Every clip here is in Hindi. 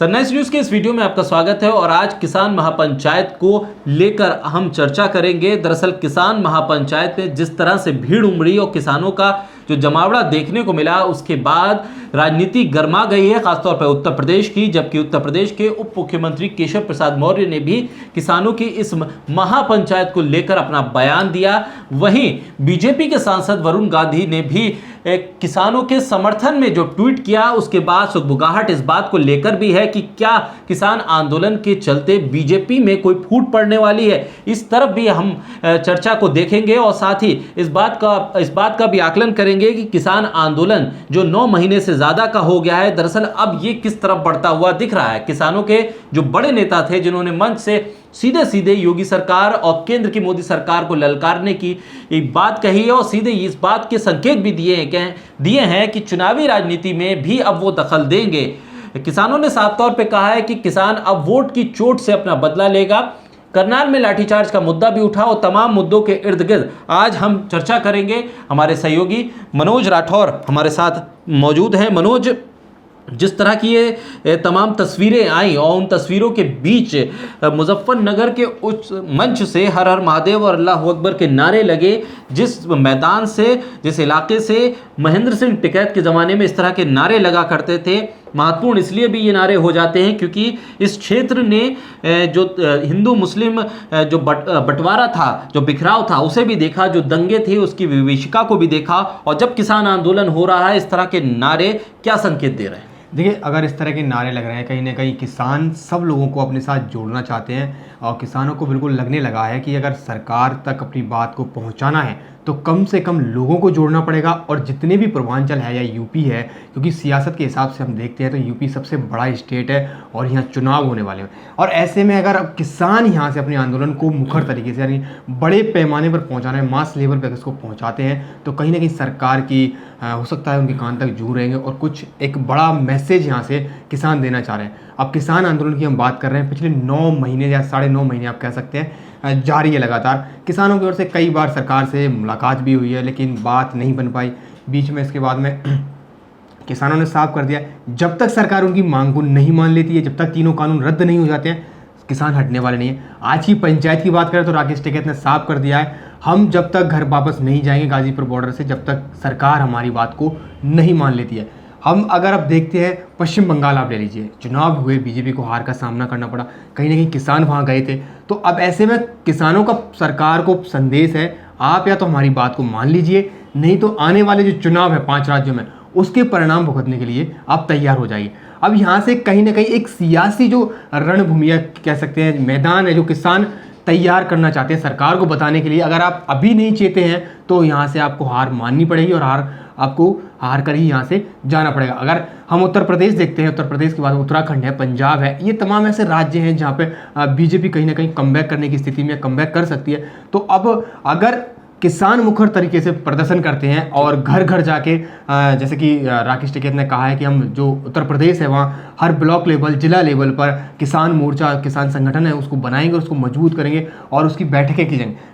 सनराइज न्यूज़ के इस वीडियो में आपका स्वागत है और आज किसान महापंचायत को लेकर हम चर्चा करेंगे। दरअसल किसान महापंचायत में जिस तरह से भीड़ उमड़ी और किसानों का जो जमावड़ा देखने को मिला, उसके बाद राजनीति गर्मा गई है, खासतौर पर उत्तर प्रदेश की। जबकि उत्तर प्रदेश के उप मुख्यमंत्री केशव प्रसाद मौर्य ने भी किसानों की इस महापंचायत को लेकर अपना बयान दिया। वहीं बीजेपी के सांसद वरुण गांधी ने भी किसानों के समर्थन में जो ट्वीट किया, उसके बाद सुगबुगाहट इस बात को लेकर भी है कि क्या किसान आंदोलन के चलते बीजेपी में कोई फूट पड़ने वाली है। इस तरफ भी हम चर्चा को देखेंगे और साथ ही इस बात का भी आकलन करेंगे कि किसान आंदोलन जो 9 महीने से ज्यादा का हो गया है, दरअसल अब ये किस तरफ बढ़ता हुआ दिख रहा है। किसानों के जो बड़े नेता थे, जिन्होंने मंच से सीधे सीधे योगी सरकार और केंद्र की मोदी सरकार को ललकारने की एक बात कही है और सीधे इस बात के संकेत भी दिए हैं कि चुनावी राजनीति में भी अब वो दखल देंगे। किसानों ने साफ तौर पे कहा है कि किसान अब वोट की चोट से अपना बदला लेगा। करनाल में लाठीचार्ज का मुद्दा भी उठा और तमाम मुद्दों के इर्द गिर्द आज हम चर्चा करेंगे। हमारे सहयोगी मनोज राठौर हमारे साथ मौजूद हैं। मनोज, जिस तरह की ये तमाम तस्वीरें आई और उन तस्वीरों के बीच मुजफ्फरनगर के उस मंच से हर हर महादेव और अल्लाह अकबर के नारे लगे, जिस मैदान से, जिस इलाके से महेंद्र सिंह टिकैत के ज़माने में इस तरह के नारे लगा करते थे। महत्वपूर्ण इसलिए भी ये नारे हो जाते हैं क्योंकि इस क्षेत्र ने जो हिंदू मुस्लिम जो बंटवारा था, जो बिखराव था, उसे भी देखा, जो दंगे थे उसकी विभीषिका को भी देखा। और जब किसान आंदोलन हो रहा है, इस तरह के नारे क्या संकेत दे रहे हैं? देखिए, अगर इस तरह के नारे लग रहे हैं, कहीं ना कहीं किसान सब लोगों को अपने साथ जोड़ना चाहते हैं और किसानों को बिल्कुल लगने लगा है कि अगर सरकार तक अपनी बात को पहुंचाना है तो कम से कम लोगों को जोड़ना पड़ेगा। और जितने भी पूर्वांचल है या यूपी है, क्योंकि सियासत के हिसाब से हम देखते हैं तो यूपी सबसे बड़ा स्टेट है और यहाँ चुनाव होने वाले हैं। और ऐसे में अगर अब किसान यहाँ से अपने आंदोलन को मुखर तरीके से, यानी बड़े पैमाने पर पहुँचाना है, मास लेवल पर इसको पहुँचाते हैं, तो कहीं ना कहीं सरकार की हो सकता है उनके कान तक जू रहेंगे और कुछ एक बड़ा मैसेज यहाँ से किसान देना चाह रहे हैं। अब किसान आंदोलन की हम बात कर रहे हैं, पिछले 9 महीने या 9.5 महीने आप कह सकते हैं जारी है लगातार। किसानों की ओर से कई बार सरकार से मुलाकात भी हुई है, लेकिन बात नहीं बन पाई बीच में। इसके बाद में किसानों ने साफ कर दिया, जब तक सरकार उनकी मांग को नहीं मान लेती है, जब तक तीनों कानून रद्द नहीं हो जाते हैं, किसान हटने वाले नहीं है। आज की पंचायत की बात करें तो राकेश टिकैत ने साफ कर दिया है, हम जब तक घर वापस नहीं जाएंगे गाजीपुर बॉर्डर से, जब तक सरकार हमारी बात को नहीं मान लेती है। हम अगर अब देखते हैं पश्चिम बंगाल आप ले लीजिए, चुनाव हुए, बीजेपी को हार का सामना करना पड़ा, कहीं ना कहीं किसान वहाँ गए थे। तो अब ऐसे में किसानों का सरकार को संदेश है, आप या तो हमारी बात को मान लीजिए, नहीं तो आने वाले जो चुनाव है 5 राज्यों में, उसके परिणाम भुगतने के लिए आप तैयार हो जाइए। अब यहाँ से कहीं ना कहीं एक सियासी जो रणभूमि कह सकते हैं, मैदान है, जो किसान तैयार करना चाहते हैं सरकार को बताने के लिए। अगर आप अभी नहीं चेते हैं तो यहाँ से आपको हार माननी पड़ेगी और आपको हार कर ही यहाँ से जाना पड़ेगा। अगर हम उत्तर प्रदेश देखते हैं, उत्तर प्रदेश के बाद उत्तराखंड है, पंजाब है, ये तमाम ऐसे राज्य हैं जहाँ पे बीजेपी कहीं ना कहीं कमबैक करने की स्थिति में कमबैक कर सकती है। तो अब अगर किसान मुखर तरीके से प्रदर्शन करते हैं और घर घर जाके, जैसे कि राकेश टिकैत ने कहा है कि हम जो उत्तर प्रदेश है वहाँ हर ब्लॉक लेवल, जिला लेवल पर किसान मोर्चा, किसान संगठन है, उसको बनाएंगे, उसको मजबूत करेंगे और उसकी बैठकें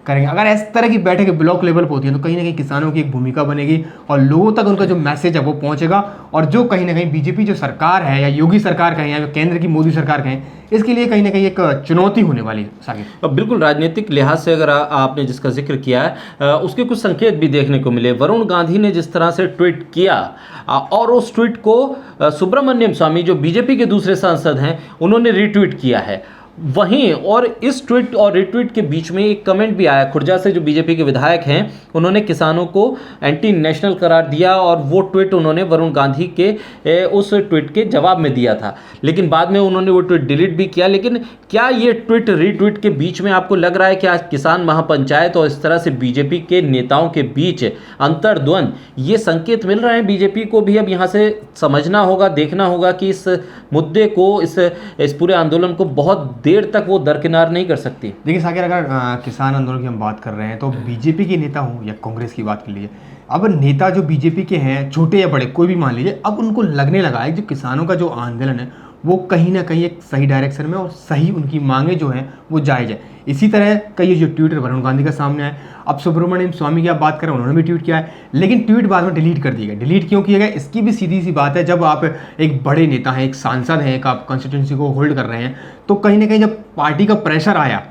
करेंगे। अगर इस तरह की बैठकें ब्लॉक लेवल पर होती हैं तो कहीं ना कहीं किसानों की एक भूमिका बनेगी और लोगों तक उनका जो मैसेज है वो पहुँचेगा। और जो कहीं ना कहीं बीजेपी जो सरकार है, या योगी सरकार कहें या केंद्र की मोदी सरकार कहें, इसके लिए कहीं ना कहीं एक चुनौती होने वाली है साकिब। बिल्कुल, राजनीतिक लिहाज से अगर आपने जिसका जिक्र किया है, उसके कुछ संकेत भी देखने को मिले। वरुण गांधी ने जिस तरह से ट्वीट किया और उस ट्वीट को सुब्रमण्यम स्वामी जो बीजेपी के दूसरे सांसद हैं, उन्होंने रीट्वीट किया है। वहीं और इस ट्वीट और रिट्वीट के बीच में एक कमेंट भी आया खुर्जा से, जो बीजेपी के विधायक हैं, उन्होंने किसानों को एंटी नेशनल करार दिया और वो ट्वीट उन्होंने वरुण गांधी के उस ट्वीट के जवाब में दिया था। लेकिन बाद में उन्होंने वो ट्वीट डिलीट भी किया। लेकिन क्या ये ट्वीट रीट्वीट के बीच में आपको लग रहा है कि आज किसान महापंचायत और इस तरह से बीजेपी के नेताओं के बीच अंतर्द्वंद, ये संकेत मिल रहे हैं बीजेपी को भी अब यहाँ से समझना होगा, देखना होगा कि इस मुद्दे को, इस पूरे आंदोलन को बहुत देर तक वो दरकिनार नहीं कर सकती? देखिए साकिर, अगर किसान आंदोलन की हम बात कर रहे हैं तो बीजेपी के नेता हों या कांग्रेस की बात कर लीजिए, अब नेता जो बीजेपी के हैं, छोटे या बड़े कोई भी मान लीजिए, अब उनको लगने लगा है जो किसानों का जो आंदोलन है वो कहीं ना कहीं एक सही डायरेक्शन में और सही उनकी मांगे जो हैं वो जायज़ है। इसी तरह का ये जो ट्वीट वरुण गांधी का सामने आया, अब सुब्रमण्यम स्वामी की आप बात करें, उन्होंने भी ट्वीट किया है, लेकिन ट्वीट बाद में डिलीट कर दिया गया। डिलीट क्यों किया गया, इसकी भी सीधी सी बात है, जब आप एक बड़े नेता हैं, एक सांसद हैं, एक आप कॉन्स्टिट्यूंसी को होल्ड कर रहे हैं, तो कहीं ना कहीं जब पार्टी का प्रेशर आया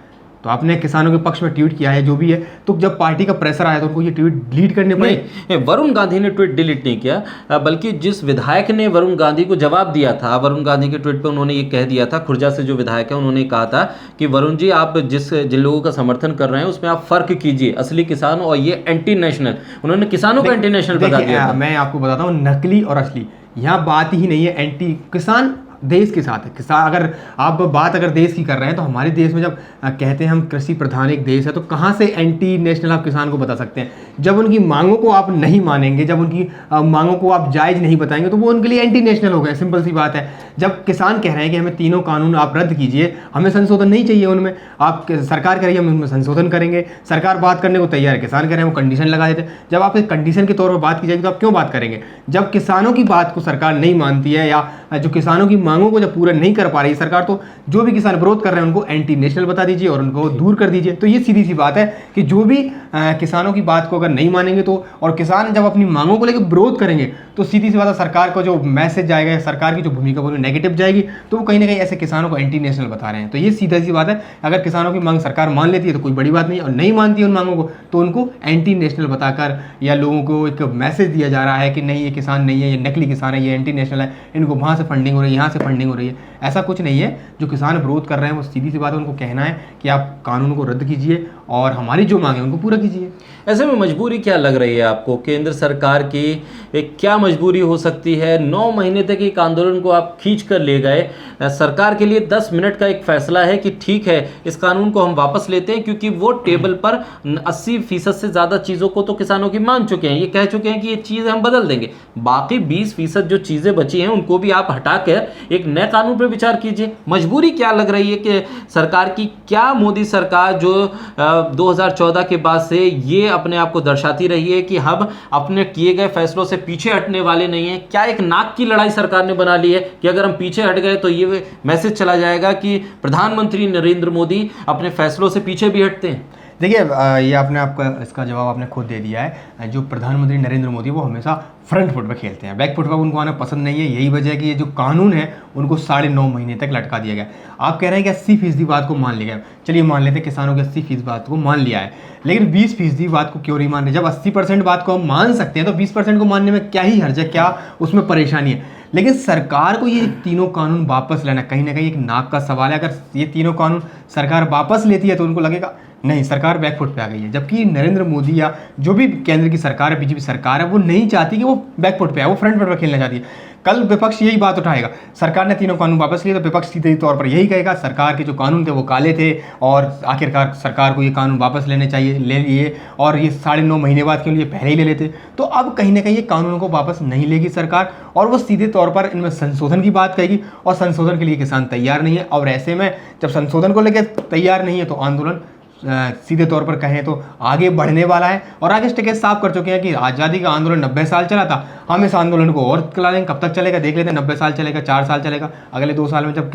तो आपने किसानों के पक्ष में ट्वीट किया है जो भी है, तो जब पार्टी का प्रेशर आया तो उनको ये ट्वीट डिलीट करने पड़े। नहीं, वरुण गांधी ने ट्वीट डिलीट नहीं किया, बल्कि जिस विधायक ने वरुण गांधी को जवाब दिया था, वरुण गांधी के ट्वीट पे उन्होंने ये कह दिया था, खुर्जा से जो विधायक है उन्होंने कहा था कि वरुण जी आप जिन लोगों का समर्थन कर रहे हैं उसमें आप फर्क कीजिए, असली किसान और ये एंटी नेशनल, उन्होंने किसानों को एंटी नेशनल बता दिया था। मैं आपको बताता हूँ, नकली और असली यहाँ बात ही नहीं है। एंटी किसान देश के साथ है। किसान अगर आप बात अगर देश की कर रहे हैं तो हमारे देश में जब कहते हैं हम कृषि प्रधान एक देश है, तो कहाँ से एंटी नेशनल आप किसान को बता सकते हैं? जब उनकी मांगों को आप नहीं मानेंगे, जब उनकी मांगों को आप जायज़ नहीं बताएंगे तो वो उनके लिए एंटी नेशनल हो गए। सिंपल सी बात है। जब किसान कह रहे हैं कि हमें तीनों कानून आप रद्द कीजिए, हमें संशोधन नहीं चाहिए उनमें, आप सरकार कह रही है हम उनमें संशोधन करेंगे, सरकार बात करने को तैयार है, किसान कह रहे हैं वो कंडीशन लगा देते हैं। जब आप एक कंडीशन के तौर पर बात की जाएगी तो आप क्यों बात करेंगे? जब किसानों की बात को सरकार नहीं मानती है या जो किसानों की मांगों को जब पूरा नहीं कर पा रही है सरकार, तो जो भी किसान विरोध कर रहे हैं उनको एंटी नेशनल बता दीजिए और उनको दूर कर दीजिए। तो ये सीधी सी बात है कि जो भी किसानों की बात को अगर नहीं मानेंगे तो, और किसान जब अपनी मांगों को लेकर विरोध करेंगे तो सीधी सी बात है सरकार को जो मैसेज जाएगा, सरकार की जो भूमिका वो नेगेटिव जाएगी, तो वो कहीं ना कहीं ऐसे किसानों को एंटी नेशनल बता रहे हैं। तो ये सीधा सी बात है। अगर किसानों की मांग सरकार मान लेती है तो कोई बड़ी बात नहीं, और नहीं मानती है उन मांगों को तो उनको एंटी नेशनल बताकर या लोगों को एक मैसेज दिया जा रहा है कि नहीं ये किसान नहीं है, ये नकली किसान है, ये एंटी नेशनल है, इनको वहाँ से फंडिंग हो रही है, यहाँ से फंडिंग हो रही है। ऐसा कुछ नहीं है। जो किसान विरोध कर रहे हैं वो सीधी सी बात है, उनको कहना है कि आप कानून को रद्द कीजिए और हमारी जो मांगे उनको पूरा कीजिए। ऐसे में मजबूरी क्या लग रही है आपको? केंद्र सरकार की एक क्या मजबूरी हो सकती है? 9 महीने तक एक आंदोलन को आप खींच कर ले गए। सरकार के लिए 10 मिनट का एक फैसला है कि ठीक है इस कानून को हम वापस लेते हैं, क्योंकि वो टेबल पर 80% से ज़्यादा चीज़ों को तो किसानों की मान चुके हैं, ये कह चुके हैं कि ये चीज़ हम बदल देंगे। बाकी 20% जो चीज़ें बची हैं उनको भी आप हटाकर एक नए कानून पर विचार कीजिए। मजबूरी क्या लग रही है कि सरकार की? क्या मोदी सरकार जो 2014 के बाद से ये अपने आप को दर्शाती रही है कि हम अपने किए गए फैसलों से पीछे हटने वाले नहीं हैं? क्या एक नाक की लड़ाई सरकार ने बना ली है कि अगर हम पीछे हट गए तो ये मैसेज चला जाएगा कि प्रधानमंत्री नरेंद्र मोदी अपने फैसलों से पीछे भी हटते हैं? देखिए, ये आपने आपका इसका जवाब आपने खुद दे दिया है। जो प्रधानमंत्री नरेंद्र मोदी वो हमेशा फ्रंट फुट पे खेलते हैं, बैक फुट पे उनको आना पसंद नहीं है। यही वजह है कि ये जो कानून है उनको 9.5 महीने तक लटका दिया गया। आप कह रहे हैं कि 80% बात को मान लिया गया, चलिए मान लेते हैं किसानों की 80% बात को मान लिया है, लेकिन 20% बात को क्यों नहीं मान रहे? जब 80% बात को हम मान सकते हैं तो 20% को मानने में क्या ही हर्ज है, क्या उसमें परेशानी है? लेकिन सरकार को ये तीनों कानून वापस लेना कहीं ना कहीं एक नाक का सवाल है। अगर ये तीनों कानून सरकार वापस लेती है तो उनको लगेगा नहीं सरकार बैकफुट पे आ गई है, जबकि नरेंद्र मोदी या जो भी केंद्र की सरकार है, बीजेपी सरकार है, वो नहीं चाहती कि वो बैकफुट पे आए, वो फ्रंट फुट पे खेलना चाहती है। कल विपक्ष यही बात उठाएगा, सरकार ने तीनों कानून वापस लिए तो विपक्ष सीधे तौर पर यही कहेगा सरकार के जो कानून थे वो काले थे और आखिरकार सरकार को ये कानून वापस लेने चाहिए, ले लिए, और ये 9.5 महीने बाद क्यों लिए, पहले ही ले लेते। तो अब कहीं ना कहीं ये कानूनों को वापस नहीं लेगी सरकार और वो सीधे तौर पर इनमें संशोधन की बात कहेगी, और संशोधन के लिए किसान तैयार नहीं है। और ऐसे में जब संशोधन को लेकर तैयार नहीं है तो आंदोलन सीधे तौर पर कहें तो आगे बढ़ने वाला है। और आगे स्टेकेज साफ कर चुके हैं कि आज़ादी का आंदोलन 90 साल चला था, हम इस आंदोलन को और चला लेंगे। कब तक चलेगा देख लेते हैं, 90 साल चलेगा, 4 साल चलेगा, अगले 2 साल में जब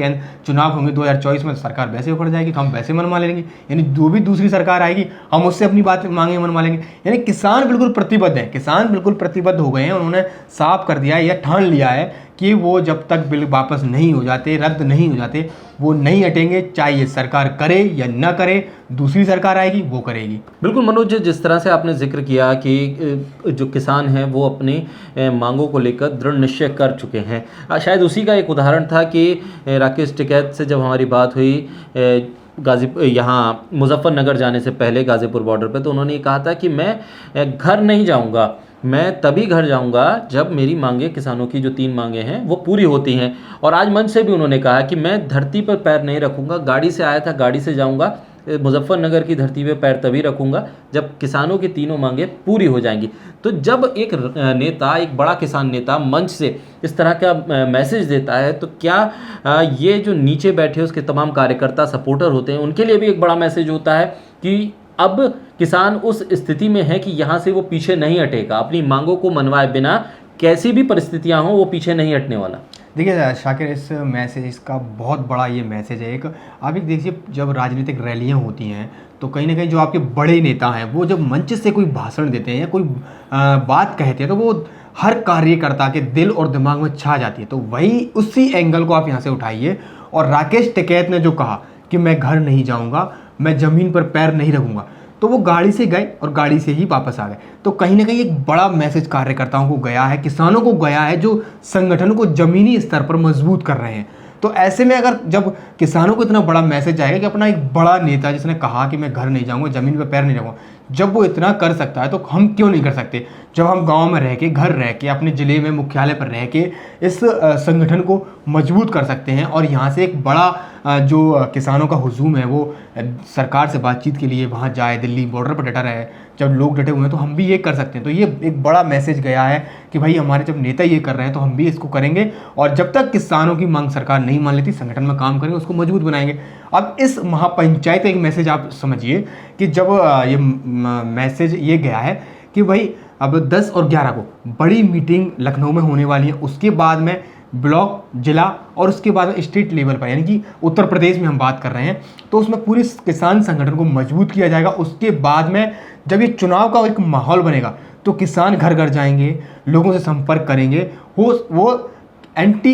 चुनाव होंगे 2024 में, सरकार वैसे उखड़ जाएगी तो हम वैसे मनवा लेंगे। यानी जो भी दूसरी सरकार आएगी हम उससे अपनी बात मांगे मनवा लेंगे। यानी किसान बिल्कुल प्रतिबद्ध है, किसान बिल्कुल प्रतिबद्ध हो गए हैं। उन्होंने साफ कर दिया है, यह ठान लिया है कि वो जब तक बिल वापस नहीं हो जाते, रद्द नहीं हो जाते, वो नहीं हटेंगे। चाहे ये सरकार करे या ना करे, दूसरी सरकार आएगी वो करेगी। बिल्कुल मनोज, जिस तरह से आपने जिक्र किया कि जो किसान हैं वो अपनी मांगों को लेकर दृढ़ निश्चय कर चुके हैं, शायद उसी का एक उदाहरण था कि राकेश टिकैत से जब हमारी बात हुई यहाँ मुजफ्फरनगर जाने से पहले गाज़ीपुर बॉर्डर पे, तो उन्होंने ये कहा था कि मैं घर नहीं जाऊँगा, मैं तभी घर जाऊंगा जब मेरी मांगे, किसानों की जो 3 मांगे हैं वो पूरी होती हैं। और आज मंच से भी उन्होंने कहा कि मैं धरती पर पैर नहीं रखूंगा, गाड़ी से आया था गाड़ी से जाऊंगा, मुजफ्फरनगर की धरती पे पैर तभी रखूंगा जब किसानों की तीनों मांगे पूरी हो जाएंगी। तो जब एक नेता, एक बड़ा किसान नेता मंच से इस तरह का मैसेज देता है तो क्या ये जो नीचे बैठे उसके तमाम कार्यकर्ता, सपोर्टर होते हैं, उनके लिए भी एक बड़ा मैसेज होता है कि अब किसान उस स्थिति में है कि यहाँ से वो पीछे नहीं हटेगा, अपनी मांगों को मनवाए बिना कैसी भी परिस्थितियाँ हों वो पीछे नहीं हटने वाला? देखिए शाकिर, इस मैसेज का बहुत बड़ा ये मैसेज है एक। आप एक देखिए, जब राजनीतिक रैलियां होती हैं तो कहीं ना कहीं जो आपके बड़े नेता हैं वो जब मंच से कोई भाषण देते हैं या कोई बात कहते हैं तो वो हर कार्यकर्ता के दिल और दिमाग में छा जाती है। तो वही उसी एंगल को आप यहाँ से उठाइए। और राकेश टिकैत ने जो कहा कि मैं घर नहीं जाऊँगा, मैं ज़मीन पर पैर नहीं रखूँगा, तो वो गाड़ी से गए और गाड़ी से ही वापस आ गए। तो कहीं ना कहीं एक बड़ा मैसेज कार्यकर्ताओं को गया है, किसानों को गया है, जो संगठन को जमीनी स्तर पर मजबूत कर रहे हैं। तो ऐसे में अगर जब किसानों को इतना बड़ा मैसेज आएगा कि अपना एक बड़ा नेता जिसने कहा कि मैं घर नहीं जाऊंगा, ज़मीन पर पैर नहीं रखूंगा, जब वो इतना कर सकता है तो हम क्यों नहीं कर सकते। जब हम गांव में रह के, घर रह के, अपने ज़िले में मुख्यालय पर रह के इस संगठन को मजबूत कर सकते हैं और यहाँ से एक बड़ा जो किसानों का हुजूम है वो सरकार से बातचीत के लिए वहाँ जाए, दिल्ली बॉर्डर पर डटा रहे। जब लोग डटे हुए हैं तो हम भी ये कर सकते हैं। तो ये एक बड़ा मैसेज गया है कि भाई हमारे जब नेता ये कर रहे हैं तो हम भी इसको करेंगे, और जब तक किसानों की मांग सरकार नहीं मान लेती, संगठन में काम करेंगे, उसको मजबूत बनाएंगे। अब इस महापंचायत का एक मैसेज आप समझिए कि जब ये मैसेज ये गया है कि भाई अब 10 और 11 को बड़ी मीटिंग लखनऊ में होने वाली है, उसके बाद में ब्लॉक, जिला और उसके बाद स्टेट लेवल पर, यानी कि उत्तर प्रदेश में हम बात कर रहे हैं, तो उसमें पूरे किसान संगठन को मजबूत किया जाएगा। उसके बाद में जब ये चुनाव का एक माहौल बनेगा तो किसान घर घर जाएंगे, लोगों से संपर्क करेंगे, वो एंटी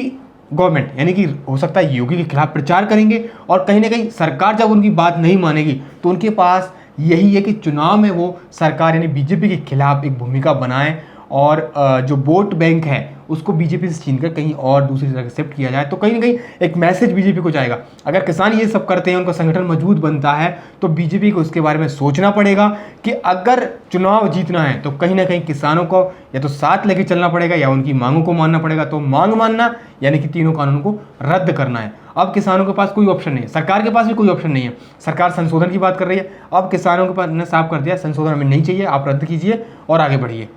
गवर्नमेंट यानी कि हो सकता है योगी के खिलाफ प्रचार करेंगे। और कहीं ना कहीं सरकार जब उनकी बात नहीं मानेगी तो उनके पास यही है कि चुनाव में वो सरकार यानी बीजेपी के खिलाफ एक भूमिका बनाए और जो वोट बैंक है उसको बीजेपी से छीनकर कहीं और दूसरी जगह शिफ्ट किया जाए। तो कहीं ना कहीं एक मैसेज बीजेपी को जाएगा। अगर किसान ये सब करते हैं, उनका संगठन मजबूत बनता है, तो बीजेपी को उसके बारे में सोचना पड़ेगा कि अगर चुनाव जीतना है तो कहीं ना कहीं किसानों को या तो साथ लेके चलना पड़ेगा या उनकी मांगों को मानना पड़ेगा। तो मांग मानना यानी कि तीनों कानूनों को रद्द करना है। अब किसानों के पास कोई ऑप्शन नहीं है, सरकार के पास भी कोई ऑप्शन नहीं है। सरकार संशोधन की बात कर रही है, अब किसानों के पास ने साफ कर दिया संशोधन हमें नहीं चाहिए, आप रद्द कीजिए और आगे बढ़िए।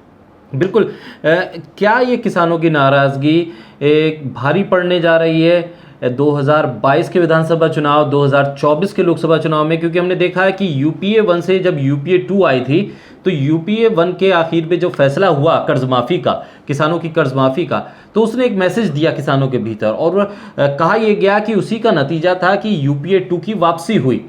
बिल्कुल। क्या ये किसानों की नाराज़गी एक भारी पड़ने जा रही है 2022 के विधानसभा चुनाव, 2024 के लोकसभा चुनाव में? क्योंकि हमने देखा है कि यूपीए 1 से जब यूपीए 2 आई थी तो यूपीए 1 के आखिर में जो फैसला हुआ कर्ज माफ़ी का, किसानों की कर्ज माफ़ी का, तो उसने एक मैसेज दिया किसानों के भीतर और कहा यह गया कि उसी का नतीजा था कि यूपीए 2 की वापसी हुई।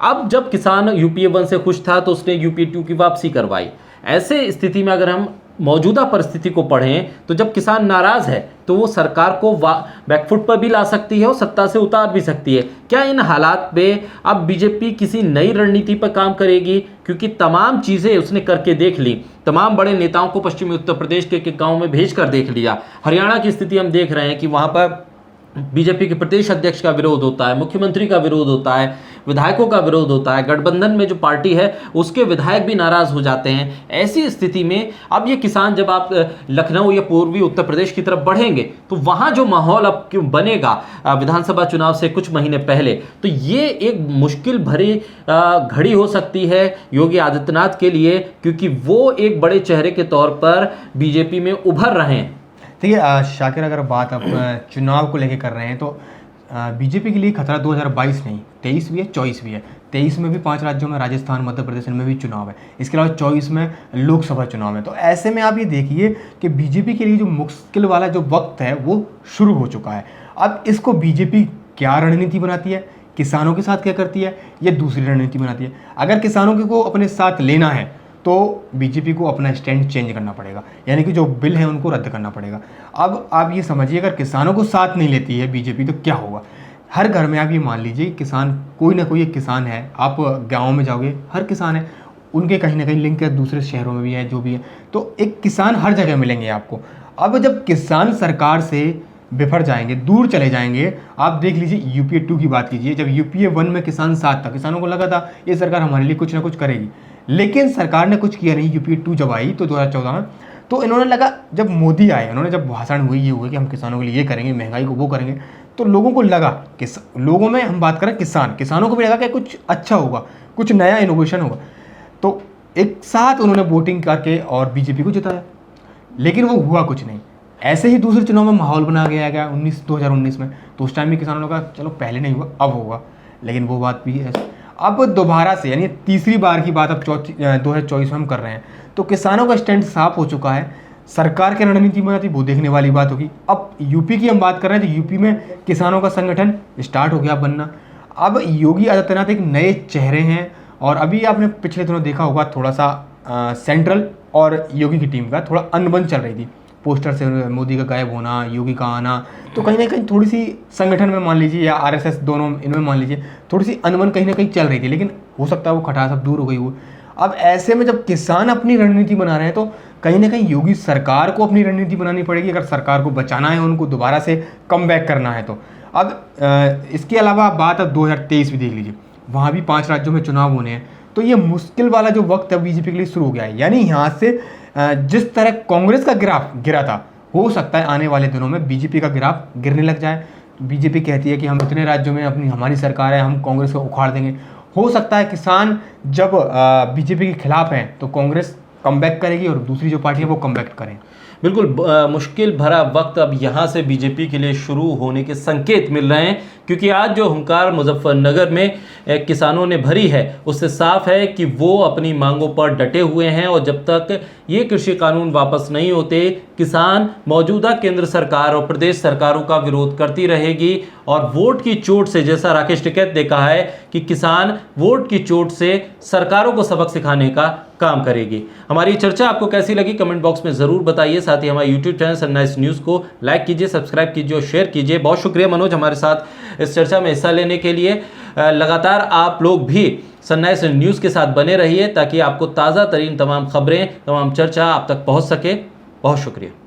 अब जब किसान यूपीए 1 से खुश था तो उसने यूपीए 2 की वापसी करवाई। ऐसे स्थिति में अगर हम मौजूदा परिस्थिति को पढ़ें तो जब किसान नाराज है तो वो सरकार को बैकफुट पर भी ला सकती है और सत्ता से उतार भी सकती है। क्या इन हालात पे अब बीजेपी किसी नई रणनीति पर काम करेगी? क्योंकि तमाम चीज़ें उसने करके देख ली, तमाम बड़े नेताओं को पश्चिमी उत्तर प्रदेश के गाँव में भेज कर देख लिया। हरियाणा की स्थिति हम देख रहे हैं कि वहाँ पर बीजेपी के प्रदेश अध्यक्ष का विरोध होता है, मुख्यमंत्री का विरोध होता है, विधायकों का विरोध होता है, गठबंधन में जो पार्टी है उसके विधायक भी नाराज हो जाते हैं। ऐसी स्थिति में अब ये किसान जब आप लखनऊ या पूर्वी उत्तर प्रदेश की तरफ बढ़ेंगे तो वहाँ जो माहौल अब क्यों बनेगा विधानसभा चुनाव से कुछ महीने पहले, तो ये एक मुश्किल भरी घड़ी हो सकती है योगी आदित्यनाथ के लिए, क्योंकि वो एक बड़े चेहरे के तौर पर बीजेपी में उभर रहे हैं। देखिए शाकिर, अगर बात आप चुनाव को लेके कर रहे हैं तो बीजेपी के लिए खतरा 2022 नहीं, 23 भी है, 24 भी है। 23 में भी 5 राज्यों में, राजस्थान, मध्य प्रदेश में भी चुनाव है। इसके अलावा 24 में लोकसभा चुनाव है। तो ऐसे में आप ये देखिए कि बीजेपी के लिए जो मुश्किल वाला जो वक्त है वो शुरू हो चुका है। अब इसको बीजेपी क्या रणनीति बनाती है, किसानों के साथ क्या करती है, ये दूसरी रणनीति बनाती है। अगर किसानों को अपने साथ लेना है तो बीजेपी को अपना स्टैंड चेंज करना पड़ेगा, यानी कि जो बिल है उनको रद्द करना पड़ेगा। अब आप ये समझिए, अगर किसानों को साथ नहीं लेती है बीजेपी तो क्या होगा। हर घर में आप ये मान लीजिए किसान, कोई ना कोई एक किसान है। आप गाँव में जाओगे, हर किसान है, उनके कहीं ना कहीं लिंक है दूसरे शहरों में भी है, जो भी है, तो एक किसान हर जगह मिलेंगे आपको। अब जब किसान सरकार से बिफर जाएंगे, दूर चले जाएंगे, आप देख लीजिए यूपीए 2 की बात कीजिए। जब यूपीए 1 में किसान साथ था, किसानों को लगा था ये सरकार हमारे लिए कुछ ना कुछ करेगी, लेकिन सरकार ने कुछ किया नहीं। यूपीए 2 जब आई तो 2014 में, तो इन्होंने लगा, जब मोदी आए, उन्होंने जब भाषण हुई ये हुआ कि हम किसानों के लिए ये करेंगे, महंगाई को वो करेंगे, तो लोगों को लगा कि लोगों में हम बात करें किसानों को भी लगा कि कुछ अच्छा होगा, कुछ नया इनोवेशन होगा। तो एक साथ उन्होंने वोटिंग करके और बीजेपी को जिताया, लेकिन वो हुआ कुछ नहीं। ऐसे ही दूसरे चुनाव में माहौल बना गया 2019 में, तो उस टाइम भी किसानों ने कहा चलो पहले नहीं हुआ अब होगा, लेकिन वो बात भी है। अब दोबारा से, यानी तीसरी बार की बात अब 2024 में हम कर रहे हैं, तो किसानों का स्टैंड साफ हो चुका है। सरकार की रणनीति में आती वो देखने वाली बात होगी। अब यूपी की हम बात कर रहे हैं तो यूपी में किसानों का संगठन स्टार्ट हो गया बनना। अब योगी आदित्यनाथ एक नए चेहरे हैं और अभी आपने पिछले दिनों देखा होगा थोड़ा सा सेंट्रल और योगी की टीम का थोड़ा अनबन चल रही थी। पोस्टर से मोदी का गायब होना, योगी का आना, तो कहीं ना कहीं थोड़ी सी संगठन में मान लीजिए या आरएसएस दोनों इनमें मान लीजिए थोड़ी सी अनबन कहीं ना कहीं चल रही थी, लेकिन हो सकता है वो खटास अब दूर हो गई हो। अब ऐसे में जब किसान अपनी रणनीति बना रहे हैं तो कहीं ना कहीं योगी सरकार को अपनी रणनीति बनानी पड़ेगी अगर सरकार को बचाना है, उनको दोबारा से कम बैक करना है तो। अब इसके अलावा बात अब 2023 भी देख लीजिए, वहाँ भी 5 राज्यों में चुनाव होने हैं, तो ये मुश्किल वाला जो वक्त अब बीजेपी के लिए शुरू हो गया है। यानी यहाँ से जिस तरह कांग्रेस का ग्राफ गिरा था, हो सकता है आने वाले दिनों में बीजेपी का ग्राफ गिरने लग जाए। बीजेपी कहती है कि हम इतने राज्यों में हमारी सरकार है, हम कांग्रेस को उखाड़ देंगे। हो सकता है किसान जब बीजेपी के खिलाफ हैं तो कांग्रेस कमबैक करेगी और दूसरी जो पार्टी है वो कमबैक करें। बिल्कुल मुश्किल भरा वक्त अब यहाँ से बीजेपी के लिए शुरू होने के संकेत मिल रहे हैं, क्योंकि आज जो हुंकार मुजफ्फरनगर में किसानों ने भरी है उससे साफ है कि वो अपनी मांगों पर डटे हुए हैं और जब तक ये कृषि कानून वापस नहीं होते किसान मौजूदा केंद्र सरकार और प्रदेश सरकारों का विरोध करती रहेगी। और वोट की चोट से, जैसा राकेश टिकैत ने कहा है कि किसान वोट की चोट से सरकारों को सबक सिखाने का काम करेगी। हमारी चर्चा आपको कैसी लगी कमेंट बॉक्स में ज़रूर बताइए। साथ ही हमारे यूट्यूब चैनल सनराइज न्यूज़ को लाइक कीजिए, सब्सक्राइब कीजिए और शेयर कीजिए। बहुत शुक्रिया मनोज हमारे साथ इस चर्चा में हिस्सा लेने के लिए। लगातार आप लोग भी सनराइज न्यूज़ के साथ बने रहिए ताकि आपको ताज़ा तरीन तमाम खबरें, तमाम चर्चा आप तक पहुँच सके। बहुत शुक्रिया।